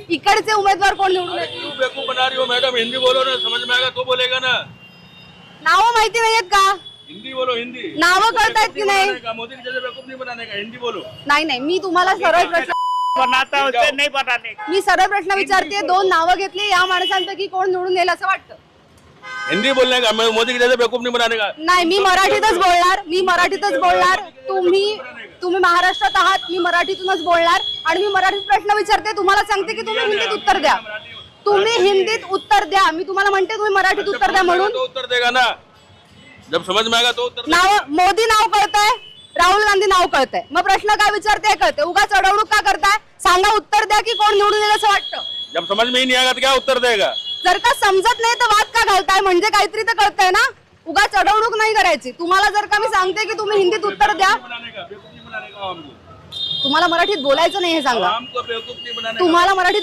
इकडचे उमेदवार कोण निवडून येतील? क्यों बेवकूफ बना रही हो मैडम? हिंदी बोलो ना, समझ में आएगा तो बोलेगा ना। नावं माहिती नाहीयेत का? हिंदी बोलो, हिंदी। नावं कळतायत की नाही? मोदी की जैसे बेवकूफ नहीं बनाने का, हिंदी बोलो। नाही मी तुम्हाला सरळ प्रश्न बनाता है उसे नहीं बनाने का। मी सरळ प्रश्न विचारते, दोन नावं घेतली, या माणसांपैकी कोण निवडून येईल असं वाटतं? हिंदी बोलने का, मोदी की जैसे बेवकूफ नहीं बनाने का। नाही मी मराठीतच बोलणार तुम्ही महाराष्ट्रात आहात, मी मराठीतूनच बोलणार आणि मी मराठीत प्रश्न विचारते, तुम्हाला सांगते की तुम्ही हिंदीत उत्तर द्या। तुम्ही हिंदीत उत्तर द्या, मी तुम्हाला म्हणते तुम्ही मराठीत उत्तर द्या म्हणून। तो उत्तर देगा ना, जब समझ में आएगा तो उत्तर। नाव मोदी नाव कळतंय, राहुल गांधी नाव कळतंय, मग प्रश्न काय विचारते कळते, उगाच अडवणूक का करताय? सांगा, उत्तर द्या की कोण निवडून येईल असं वाटतं? जब समझ में ही नहीं आएगा तो क्या उत्तर देगा? जर का समजत नाही तर वाद का घालताय? म्हणजे काहीतरी तर कळतंय ना, उगाच अडवणूक नाही करायची। तुम्हाला जर का मी सांगते की तुम्ही हिंदीत उत्तर द्या, बेवकूफ नहीं बनाने का हमको। तुम्हाला मराठीत बोलायचं नाही हे सांगा, हमको बेवकूफ नहीं बनाने का। तुम्हाला मराठीत